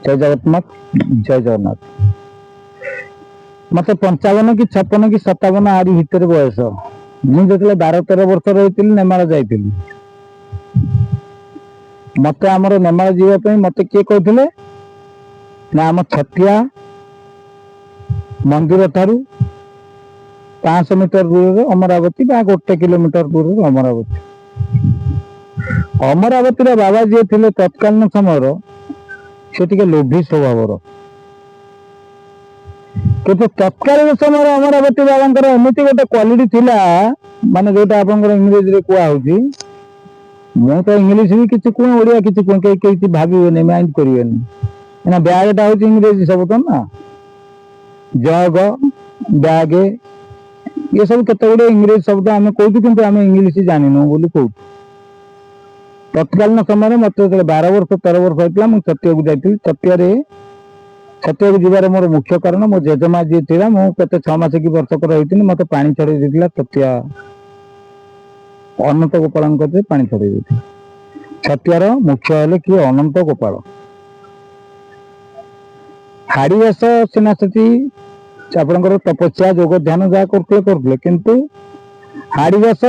ଜୟ ଜଗନ୍ନାଥ। ଜୟ ଜଗନ୍ନାଥ। ମତେ 55 କି 56 କି 57 ଆରି ଭିତରେ ବୟସ। ମୁଁ ଯେତେବେଳେ 12-13 ବର୍ଷ ରହିଥିଲି ନେମାଳ ଯାଇଥିଲି। ମତେ ଆମର ନେମାଳ ଯିବା ପାଇଁ ମତେ କିଏ କହିଥିଲେ ନା ଆମ ଛତିଆ ମନ୍ଦିର ଠାରୁ 500 ମିଟର ଦୂରରେ ଅମରାବତୀ ବା 1 କିଲୋମିଟର ଦୂରରେ ଅମରାବତୀ। ଅମରାବତୀର ବାବା ଯିଏ ଥିଲେ ତତ୍କାଳୀନ ସମୟର, ସେ ଟିକେ ଲୋଭୀ ସ୍ୱଭାବର। କିନ୍ତୁ ତତ୍କାଳୀନ ସମୟରେ ଅମରାବତୀ ବାବାଙ୍କର ଏମିତି ଗୋଟେ କ୍ୱାଲିଟି ଥିଲା, ମାନେ ଯୋଉଟା ଆପଣଙ୍କର ଇଂରେଜୀରେ କୁହା ହଉଛି, ମୁଁ ତ ଇଂଲିଶ ବି କିଛି କୁହ, ଓଡିଆ କିଛି କୁହ, କେହି କିଛି ଭାବିବେନି, ମାଇଣ୍ଡ କରିବେନି, କାହିଁକିନା ବ୍ୟାଗଟା ହଉଛି ଇଂରେଜୀ ଶବ୍ଦ ନା। ଜଗ, ବ୍ୟାଗ, ये सब केते गुडे इंग्रेज शब्द आम कहूँ, किंतु आम इंग्लीश जानिनु बोली कहूँ। तत्कालीन समय मत 12 वर्ष 13 वर्ष होता मुझे छतिया को जाती। छतिया को जीवार मोर मुख्य कारण मो जेजेमा जी थी, मुझे 6 मास कि वर्षकर होती मत पानी छड़े देता छतिया अनंत गोपाल पानी छड़े देती। छतियार मुख्य हेले किए अनंत गोपाल। हाड़ीवेश सीना से आपंकर तपस्या जोग ध्यान जहाँ करते किंतु हाड़ीवेश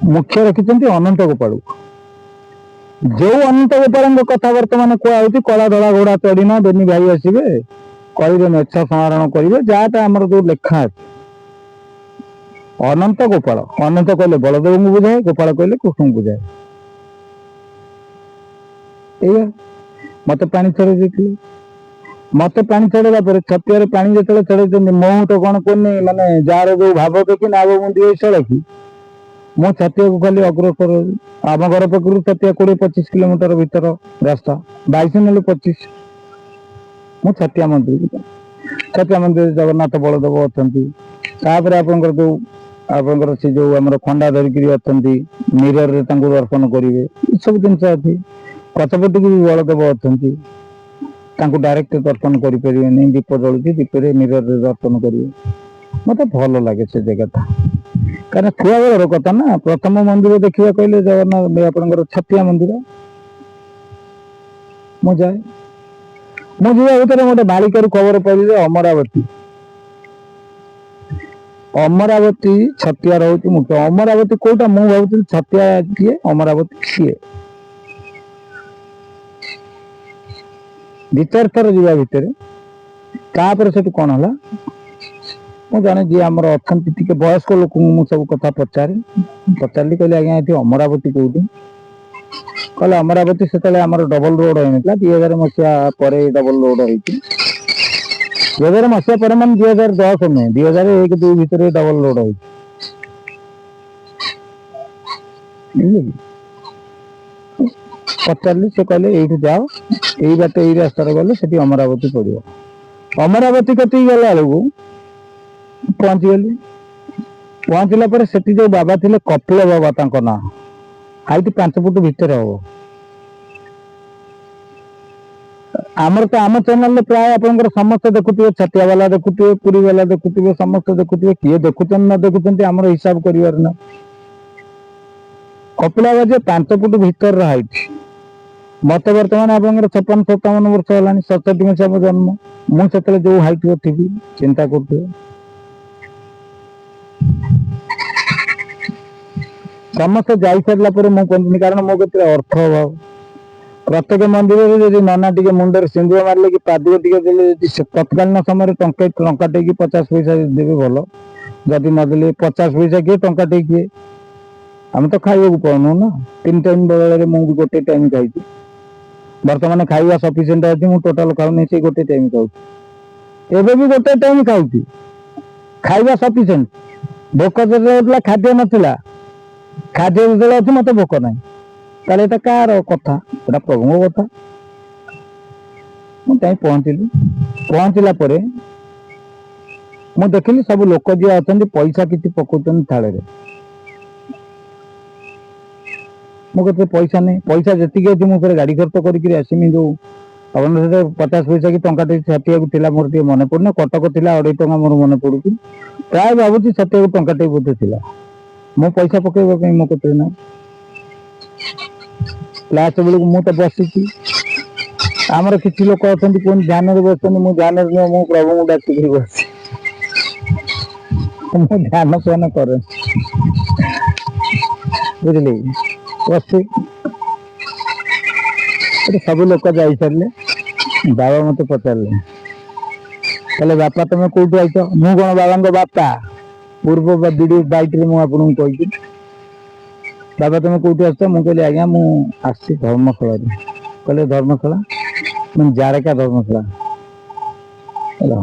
मुख्य रखिंट अनंत गोपाल। जो अनंत गोपाल कथा बर्तमान कहु कला धड़ा घोड़ा चढ़ना बेनी भाई आसवे कहे मेछा संहरण करेंगे जहाँटा आमर जो लेखा अच्छे अनंत गोपाल। अनंत कहले बलदेव को बुझाए, गोपाल कहले कृष्ण को बुझाए। मत पानी छड़े देते। मत पानी छड़ेगा छतिया पानी जो छड़े मु तो कौन कहनी माने जार जो भाव देखी नाग मुंडी सड़की मु छतिया को खाली अग्रसर। आम घर पाखु छतिया 20-25 किलोमीटर भीतर रास्ता 22 ना 25। मु छतिया मंदिर जगन्नाथ बलदेव अच्छा। आपंकर से जो आम खंडा धरिकी अच्छा मिरर रे दर्शन करेंगे सब जिन अच्छी। पछपटी भी बलदेव अच्छा, डायरेक्ट दर्शन करें दीप जलुची दीपे मिरर रे दर्शन करेंगे। मत भल लगे से जगह कहीं छुआ बेलर कथा ना। प्रथम मंदिर देखा कहले जगन्नाथ आपंकर छतिया मंदिर मुझे भर गोटे बालिकार खबर पाइली अमरावती छतिया रोच मुख्य। अमरावती कौटा मुझे भावुँ छतिया किए अमरावती सीए। विचार थर जा भर से कौन है मुझे जाने जी आम अच्छा टे वयस्क लोक सब कथा पचारि कहली आज्ञा ये अमरावती कौटी कहले अमरावती से डबल रोड होता 2000 मसीहा पर डबल रोड होती 2000 मसीहा पर मान 2010 नुहे 2001-2 भितर डबल रोड होती। पचारि से कहले ये जाओ यही बात यही रास्त गले से अमरावती पड़ो। अमरावती कति गला बेलू पहुंचीगली। पहुंचला पर से जो बाबा थे कपिल बाबा ता ना हाइट 5 फुट भितर हम। आमर तो आम चैनल प्राय आप समस्त देखुए छतिया वाला देखुए पुरी वाला देखुए समस्त देखुए किए देखुं न देखुं आमर हिसाब कर ना। कपिल बाबा जे 5 फुट भितर हाइट मत बर्तमान आप 56-57 वर्ष है 67 मसीहा मो जन्म मुझे जो हाइट थी चिंता करते समस्त जाई सारा पर मुझे कारण मो के अर्थ अभाव। प्रत्येक मंदिर में नना टे मुंडे सिंदूर मारे कि पादुक टे तत्कालीन समय टंका 50 पैसा देवे भल जदि नदेले 50 पैसा किए टंका किए आम तो खाइबा पाऊनु ना। 3 टाइम बदल मुझे गोटे टाइम खाई बर्तमान खाଇବା सफिसीयंट अच्छी मुझे टोटाल खाऊनी से गोटे टाइम खाऊ एवं भी गोटे टाइम खाऊँ खाଇବା सफिसीयंट। भोक जो खाद्य नाला खाद्य जो अच्छी मत भोक ना ताले कार कथा एटा प्रभु कथा। मुझे पहुंचली पहुंचला मुझे देखिली सब लोक जी अच्छा पैसा किसी पकाउन थाल मुझे पैसा नहीं पैसा जी अच्छी मुझे गाड़ी खर्च करके आसमी जो अपने 50 पैसा कि टंका छतिया को थी मोर मन पड़ना कटक थी 2.5 टंका मोर मन पड़ू प्राय भावुँ छतिया को टंका बोधे थी मो पैसा पकड़ मो कत ना लास्ट बेलू मु तो बसी ଆମର କିଛି ଲୋକ ଅଛନ୍ତି କୁହନ୍ତି ଧ୍ୟାନରେ ବସୁଛନ୍ତି, ମୁଁ ଧ୍ୟାନରେ ନୁହଁ, ମୁଁ ପ୍ରଭୁଙ୍କୁ ଡାକିକି ବସିଛି। ମୁଁ ଧ୍ୟାନ ଫ୍ୟାନ କରେ ବୁଝିଲେ ବସି। ଏଠି ସବୁ ଲୋକ ଯାଇସାରିଲେ, ବାବା ମତେ ପଚାରିଲେ କହିଲେ ବାପା ତମେ କୋଉଠୁ ଆଇଛ? ମୁଁ କଣ ବାବାଙ୍କ ବାପା? ପୂର୍ବ ଭିଡିଓ ବାଇଟରେ ମୁଁ ଆପଣଙ୍କୁ କହିଛି, ବାବା ତମେ କୋଉଠୁ ଆସିଛ? ମୁଁ କହିଲି ଆଜ୍ଞା ମୁଁ ଆସିଛି ଧର୍ମଶାଳାରୁ। କହିଲେ ଧର୍ମଶାଳା? ମୁଁ ଜାରେକା ଧର୍ମଶାଳା। ହେଲା,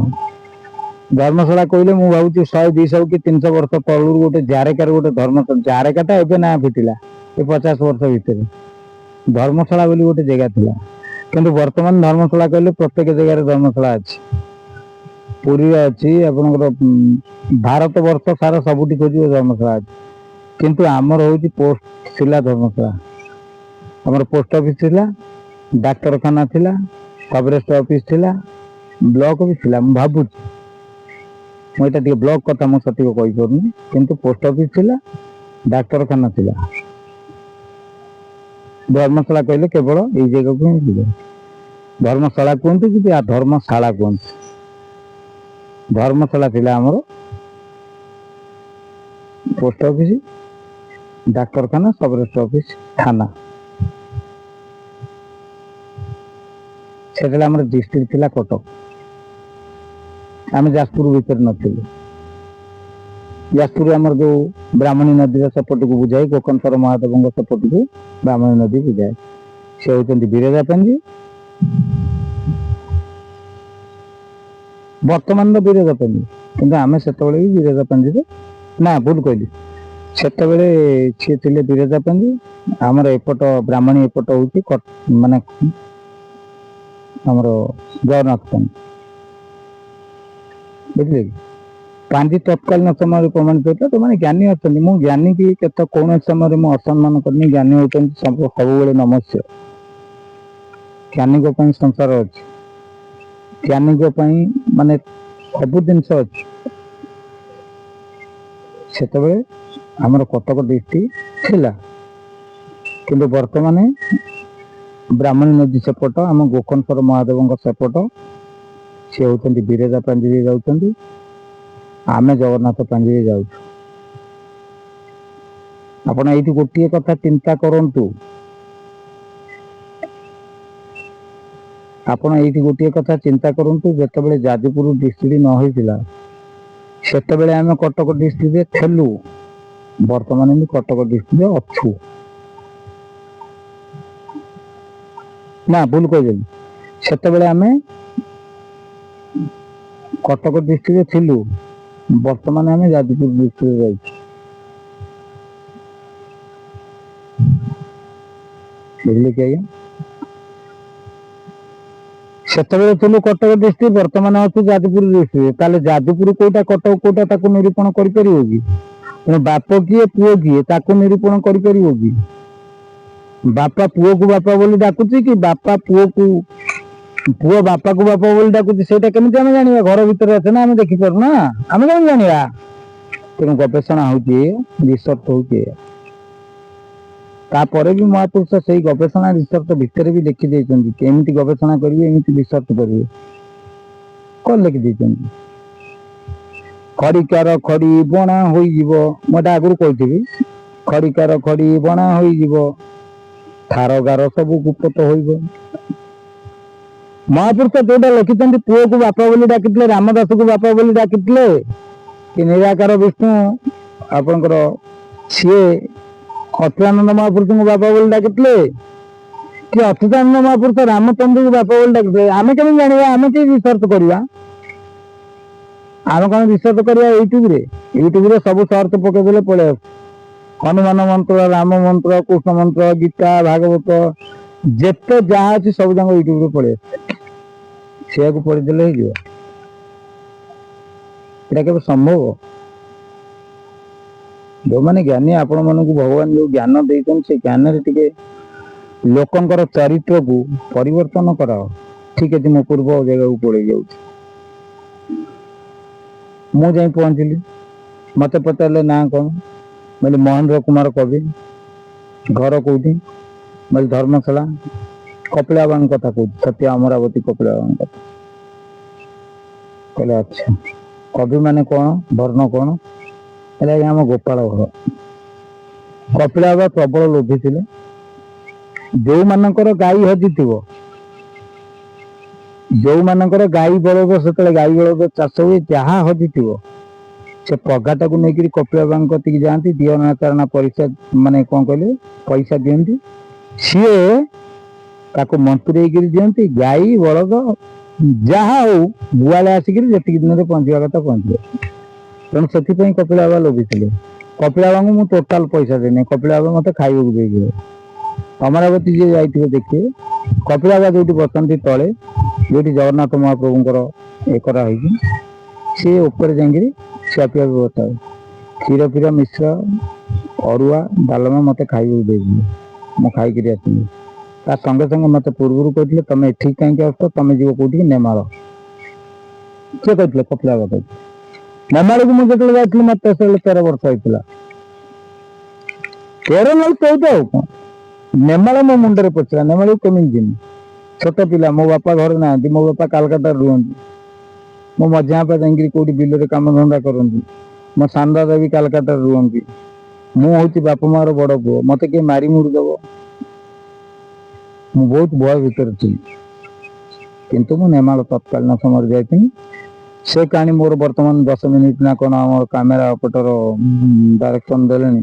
ଧର୍ମଶାଳା କହିଲେ ମୁଁ ଭାବୁଛି 100, 200 କି 300 ବର୍ଷ ତଳରୁ ଗୋଟେ ଜାରେକାର ଗୋଟେ ଧର୍ମଶାଳା, ଜାରେକାଟା ଏବେ ନାଁ ଫିଟିଲା ଏ 50 ବର୍ଷ ଭିତରେ। ଧର୍ମଶାଳା ବୋଲି ଗୋଟେ ଜାଗା ଥିଲା, କିନ୍ତୁ ବର୍ତ୍ତମାନ ଧର୍ମଶାଳା କହିଲେ ପ୍ରତ୍ୟେକ ଜାଗାରେ ଧର୍ମଶାଳା ଅଛି। ପୁରୀରେ ଅଛି, ଆପଣଙ୍କର ଭାରତ ବର୍ଷ ସାରା ସବୁଠି ଖୋଜିବ ଧର୍ମଶାଳା ଅଛି। କିନ୍ତୁ ଆମର ହଉଛି ପୋଷ୍ଟ ଥିଲା ଧର୍ମଶାଳା। ଆମର ପୋଷ୍ଟ ଅଫିସ ଥିଲା, ଡାକ୍ତରଖାନା ଥିଲା, ସବରେଷ୍ଟ ଅଫିସ ଥିଲା, ବ୍ଲକ ବି ଥିଲା। ମୁଁ ଭାବୁଛି, ମୁଁ ଏଇଟା ଟିକେ ବ୍ଲକ କଥା ମୁଁ ସଠିକ କହିପାରୁନି, କିନ୍ତୁ ପୋଷ୍ଟ ଅଫିସ ଥିଲା, ଡାକ୍ତରଖାନା ଥିଲା। ଧର୍ମଶାଳା କହିଲେ କେବଳ ଏଇ ଜାଗାକୁ ହିଁ ଯିବେ। ଧର୍ମଶାଳା କୁହନ୍ତୁ କି ଧର୍ମଶାଳା କୁହନ୍ତୁ, ଧର୍ମଶାଳା ଥିଲା ଆମର ପୋଷ୍ଟ ଅଫିସ, ଡାକ୍ତରଖାନା, ସବରେଷ୍ଟ ଅଫିସ, ଥାନା। ସେତେବେଳେ ଆମର ଡିଷ୍ଟ୍ରିକ୍ଟ ଥିଲା କଟକ। ଆମେ ଯାଜପୁର ଭିତରେ ନଥିଲୁ। ଯାଜପୁର ଆମର ଯୋଉ ବ୍ରାହ୍ମଣୀ ନଦୀର ସେପଟକୁ ବୁଝାଏ, ଗୋକର୍ଣ୍ଣେଶ୍ୱର ମହାଦେବଙ୍କ ସେପଟକୁ ବ୍ରାହ୍ମଣୀ ନଦୀ ବୁଝାଏ। ସେ ହଉଛନ୍ତି ବିରଜା ପାଞ୍ଜି, ବର୍ତ୍ତମାନର ବିରଜା ପାଞ୍ଜି, କିନ୍ତୁ ଆମେ ସେତେବେଳେ ବି ବିରଜା ପାଞ୍ଜିରେ, ନା ଭୁଲ କହିଲି, ସେତେବେଳେ ସିଏ ଥିଲେ ବିରଜା ପାଞ୍ଜି। ଆମର ଏପଟ ବ୍ରାହ୍ମଣୀ ଏପଟ ହଉଛି ମାନେ ଆମର ଜଗନ୍ନାଥ ପାଞ୍ଜି, ବୁଝିଲେ କି? ପାଞ୍ଜି ତତ୍କାଳୀନ ସମୟରେ ପ୍ରମାଣିତ ହେଇଥିଲା। ସେମାନେ ଜ୍ଞାନୀ ଅଛନ୍ତି, ମୁଁ ଜ୍ଞାନୀ କି କେତେ କୌଣସି ସମୟରେ ମୁଁ ଅସମ୍ମାନ କରିନି। ଜ୍ଞାନୀ ହଉଛନ୍ତି ସବୁବେଳେ ନମସ୍ୟ। ଜ୍ଞାନୀଙ୍କ ପାଇଁ ସଂସାର ଅଛି, ଜ୍ଞାନୀଙ୍କ ପାଇଁ ମାନେ ସବୁ ଜିନିଷ ଅଛି। ସେତେବେଳେ ଆମର କଟକ ଡିଷ୍ଟ୍ରିକ୍ଟ ଥିଲା, କିନ୍ତୁ ବର୍ତ୍ତମାନ ବ୍ରାହ୍ମଣୀ ନଦୀ ସେପଟ, ଆମ ଗୋକର୍ଣ୍ଣେଶ୍ୱର ମହାଦେବଙ୍କ ସେପଟ, ସେ ହଉଛନ୍ତି ବିରଜା ପାଞ୍ଜିରେ ଯାଉଛନ୍ତି, ଆମେ ଜଗନ୍ନାଥ ପାଞ୍ଜିରେ ଯାଉଛୁ। ଆପଣ ଏଇଠି ଗୋଟିଏ କଥା ଚିନ୍ତା କରନ୍ତୁ, ଆପଣ ଏଇଠି ଗୋଟିଏ କଥା ଚିନ୍ତା କରନ୍ତୁ, ଯେତେବେଳେ ଯାଜପୁର ଡିଷ୍ଟ୍ରିକ୍ଟ ନ ହେଇଥିଲା ସେତେବେଳେ ଆମେ କଟକ ଡିଷ୍ଟ୍ରିକ୍ଟରେ ଥିଲୁ, ବର୍ତ୍ତମାନ ବି କଟକ ଡିଷ୍ଟ୍ରିକ୍ଟରେ ଅଛୁ। ନା ଭୁଲ କହିଦେଲି, ସେତେବେଳେ ଆମେ କଟକ ଡିଷ୍ଟ୍ରିକ୍ଟରେ ଥିଲୁ, ବର୍ତ୍ତମାନ ଆମେ ଯାଜପୁର ଡିଷ୍ଟ୍ରିକ୍ଟରେ ରହିଛୁ। ବୁଝିଲେ କି ଆଜ୍ଞା? ସେତେବେଳେ ଥିଲୁ କଟକ ଡିଷ୍ଟ୍ରିକ୍ଟ, ବର୍ତ୍ତମାନ ଅଛୁ ଯାଜପୁର ଡିଷ୍ଟ୍ରିକ୍ଟ। ତାହେଲେ ଯାଜପୁର କୋଉଟା, କଟକ କୋଉଟା, ତାକୁ ନିରୂପଣ କରିପାରିବ କି? ବାପ କିଏ ପୁଅ କିଏ ତାକୁ ନିରୂପଣ କରିପାରିବ କି? ବାପା ପୁଅକୁ ବାପା ବୋଲି ଡାକୁଛି କି ବାପା ପୁଅକୁ, ପୁଅ ବାପାକୁ ବାପା ବୋଲି ଡାକୁଛି, ସେଇଟା କେମିତି ଆମେ ଜାଣିବା? ଘର ଭିତରେ ଅଛେ ନା, ଆମେ ଦେଖିପାରୁନା, ଆମେ କେମିତି ଜାଣିବା? ତେଣୁ ଗବେଷଣା ହଉଛି, ରିସର୍ଚ୍ଚ ହଉଛି। ତାପରେ ବି ମହାପୁରୁଷ ସେଇ ଗବେଷଣା ରିସର୍ଚ୍ଚ ଭିତରେ ବି ଲେଖି ଦେଇଛନ୍ତି, କେମିତି ଗବେଷଣା କରିବେ, ଏମିତି ରିସର୍ଚ୍ଚ କରିବେ, କଣ ଲେଖି ଦେଇଛନ୍ତି? ଖଡ଼ିକାର ଖଡ଼ି ବଣା ହୋଇଯିବ, ମୁଁ ଏଟା ଆଗରୁ କହିଥିବି, ଖଡ଼ିକାର ଖଡ଼ି ବଣା ହୋଇଯିବ, ଥାରଗାର ସବୁ ଗୁପ୍ତ ହୋଇବ। ମହାପୁରୁଷ ଯୋଉଟା ଲେଖିଛନ୍ତି, ପୁଅକୁ ବାପା ବୋଲି ଡାକିଥିଲେ, ରାମଦାସକୁ ବାପା ବୋଲି ଡାକିଥିଲେ, କି ନିରାକାର ବିଷ୍ଣୁ ଆପଣଙ୍କର ସିଏ ଅଚ୍ୟୁତାନନ୍ଦ ମହାପୁରୁଷଙ୍କୁ ବାପା ବୋଲି ଡାକିଥିଲେ, କି ଅଚ୍ୟୁତାନନ୍ଦ ମହାପୁରୁଷ ରାମଚନ୍ଦ୍ରଙ୍କୁ ବାପା ବୋଲି ଡାକିଥିଲେ, ଆମେ କେମିତି ଜାଣିବା? ଆମେ କେମିତି ରିସର୍ଚ୍ଚ କରିବା? ଆମେ କଣ ରିସର୍ଚ୍ଚ କରିବା ୟୁଟ୍ୟୁବରେ? ୟୁଟ୍ୟୁବରେ ସବୁ ସର୍ଚ୍ଚ ପକେଇଦେଲେ ପଳେଇ ଆସୁଛି। ହନୁମାନ ମନ୍ତ୍ର, ରାମ ମନ୍ତ୍ର, କୃଷ୍ଣ ମନ୍ତ୍ର, ଗୀତା, ଭାଗବତ, ଯେତେ ଯାହା ଅଛି ସବୁ ଯାକ ୟୁଟ୍ୟୁବରେ ପଳେଇ ଆସୁଛି। ସେୟାକୁ ପଢିଦେଲେ ହେଇଯିବ? ଏଟା କେବେ ସମ୍ଭବ? ଯୋଉମାନେ ଜ୍ଞାନୀ, ଆପଣ ମାନଙ୍କୁ ଭଗବାନ ଯୋଉ ଜ୍ଞାନ ଦେଇଛନ୍ତି, ସେ ଜ୍ଞାନରେ ଟିକେ ଲୋକଙ୍କର ଚରିତ୍ରକୁ ପରିବର୍ତ୍ତନ କରାଅ। ଠିକ ଅଛି, ମୁଁ ପୂର୍ବ ଜାଗାକୁ ପଳେଇ ଯାଉଛି। ମୁଁ ଯାଇ ପହଞ୍ଚିଲି, ମତେ ପଚାରିଲେ ନାଁ କଣ? କହିଲି ମହେନ୍ଦ୍ର କୁମାର କବି। ଘର କୋଉଠି? କହିଲି ଧର୍ମଶାଳା। କପିଳା ବାବାଙ୍କ କଥା କହୁଛି, ସତ୍ୟ ଅମରାବତୀ କପିଳା ବାବାଙ୍କ କଥା। କହିଲେ ଆଚ୍ଛା କବି ମାନେ କଣ, ବର୍ଣ୍ଣ କଣ? ହେଲେ ଆଜ୍ଞା ଆମ ଗୋପାଳ ଘର। କପିଳା ବାବା ପ୍ରବଳ ଲୋଭୀ ଥିଲେ। ଯୋଉମାନଙ୍କର ଗାଈ ହଜିଥିବ, ଯୋଉମାନଙ୍କର ଗାଈ ବଳଦ, ସେତେବେଳେ ଗାଈ ବଳଦ ଚାଷ ହୁଏ, ଯାହା ହଜିଥିବ ସେ ପଗାଟାକୁ ନେଇକିରି କପିଳା ବାବାଙ୍କ କତିକି ଯାଆନ୍ତି। ଦିଅନା ଚାରଣା ପଇସା, ମାନେ କଣ କହିଲେ, ପଇସା ଦିଅନ୍ତି। ସିଏ ତାକୁ ମନ୍ତୁରେଇକିରି ଦିଅନ୍ତି। ଗାଈ ବଳଦ ଯାହା ହଉ ଗୁଆଳେ ଆସିକିରି ଯେତିକି ଦିନରେ ପହଞ୍ଚିବା କଥା ପହଞ୍ଚିବ। ତେଣୁ ସେଥିପାଇଁ କପିଳା ବାବା ଲୋଭିଥିଲେ। କପିଳା ବାବାଙ୍କୁ ମୁଁ ଟୋଟାଲ ପଇସା ଦେଇନି, କପିଳା ବାବା ମତେ ଖାଇବାକୁ ଦେଇଯିବେ। ଅମରାବତୀ ଯିଏ ଯାଇଥିବେ ଦେଖିବେ, କପିଳା ବାବା ଯୋଉଠି ବସନ୍ତି ତଳେ, ଯୋଉଠି ଜଗନ୍ନାଥ ମହାପ୍ରଭୁଙ୍କର ଏ କରାହେଇଛି, ସିଏ ଉପରେ ଯାଇକିରି ଖିଆ ପିଆ ବ୍ୟବସ୍ଥା ହୁଏ। କ୍ଷୀର ଫୀର ମିଶ୍ର ଅରୁଆ ଡାଲମା ମତେ ଖାଇବାକୁ ଦେଇଯିବେ, ମୁଁ ଖାଇକିରି ଆସିବି। ତା ସଙ୍ଗେ ସଙ୍ଗେ ମତେ ପୂର୍ବରୁ କହିଥିଲେ, ତମେ ଏଠିକି କାହିଁକି ଆସୁଛ, ତମେ ଯିବ କୋଉଠିକି, ନେମାଳ। କିଏ କହିଥିଲେ? କପିଳା ବାବା କହିଥିଲେ। ନେମାଳକୁ ମୁଁ ଯେତେବେଳେ ଯାଇଥିଲି ମତେ ସେତେବେଳେ 13 ବର୍ଷ ହେଇଥିଲା। 13 ନହେଲେ 14 ଆଉ କଣ। ନେମାଳ ମୋ ମୁଣ୍ଡରେ ପଶିଲା, ନେମାଳକୁ କେମିତି ଯିବି? ଛୋଟ ପିଲା, ମୋ ବାପା ଘରେ ନାହାନ୍ତି, ମୋ ବାପା କାଲକାଟାରେ ରୁହନ୍ତି। ମୋ ମଝିଆ ବାପା ଯାଇକିରି କୋଉଠି ବିଲରେ କାମ ଧନ୍ଦା କରନ୍ତି। ମୋ ସାନ ଦାଦା ବି କାଲକାଟାରେ ରୁହନ୍ତି। ମୁଁ ହଉଛି ବାପା ମାର ବଡ ପୁଅ, ମତେ କିଏ ମାରି ମୁରି ଦବ। ମୁଁ ବହୁତ ଭୟ ଭିତରେ ଥିଲି। କିନ୍ତୁ ମୁଁ ନେମାଳ ତତ୍କାଳୀନ ସମୟରେ ଯାଇଥିଲି। ସେ କାହାଣୀ ମୋର ବର୍ତ୍ତମାନ 10 ମିନିଟ୍ ନା କଣ ଆମର କ୍ୟାମେରା ଅପରେଟର ଡାଇରେକ୍ସନ ଦେଲେଣି,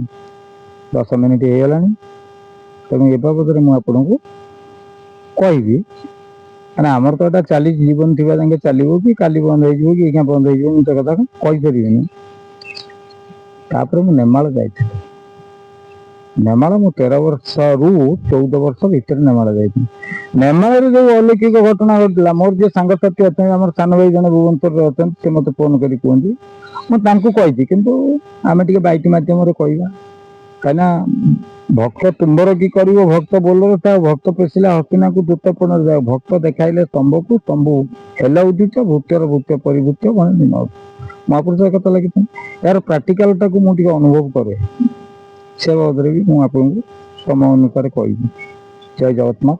10 ମିନିଟ୍ ହେଇଗଲାଣି। ତେଣୁ ଏ ବାବଦରେ ମୁଁ ଆପଣଙ୍କୁ କହିବି, କାରଣ ଆମର ତ ଏଟା ଚାଲିଛି, ଜୀବନ ଥିବା ଯାକେ ଚାଲିବ, କି କାଲି ବନ୍ଦ ହେଇଯିବ, କି ଏଇନା ବନ୍ଦ ହେଇଯିବ, ମୁଁ ତ କଥା କହିପାରିବିନି। ତାପରେ ମୁଁ ନେମାଳ ଯାଇଥିଲି। ନେମାଳ ମୁଁ 13 ବର୍ଷରୁ 14 ବର୍ଷ ଭିତରେ ନେମାଳ ଯାଇଥିଲି। ନେମାଳରେ ଯୋଉ ଅଲୌକିକ ଘଟଣା ଘଟିଲା, ମୋର ଯିଏ ସାଙ୍ଗସାଥି ଅଛନ୍ତି, ଆମର ସାନ ଭାଇ ଜଣେ ଭୁବନେଶ୍ୱରରେ ଅଛନ୍ତି, ସେ ମତେ ଫୋନ କରି କୁହନ୍ତି, ମୁଁ ତାଙ୍କୁ କହିଛି, କିନ୍ତୁ ଆମେ ଟିକେ ବାଇଟି ମାଧ୍ୟମରେ କହିବା। କାହିଁକିନା ଭକ୍ତ ତୁମ୍ବର କି କରିବ, ଭକ୍ତ ବୋଲର ଥାଉ, ଭକ୍ତ ପେଶିଲା ହସ୍ତିନାକୁ ଦୂତ ପୁନର ଯାଉ, ଭକ୍ତ ଦେଖାଇଲେ ସ୍ତମ୍ଭକୁ, ସ୍ତମ୍ଭ ହେଲା ଉଦିତ, ଭୃତ୍ୟର ଭୃତ୍ୟ ପରିଭୃତ୍ୟ ଗଣେ ଦିନ। ମହାପୁରୁଷ କଥା ଲାଗିଥାଏ। ଏହାର ପ୍ରାକ୍ଟିକାଲଟାକୁ ମୁଁ ଟିକେ ଅନୁଭବ କରେ, ସେ ବାବଦରେ ବି ମୁଁ ଆପଣଙ୍କୁ ସମୟ ଅନୁସାରେ କହିବି। ଜୟ ଜଗନ୍ନାଥ।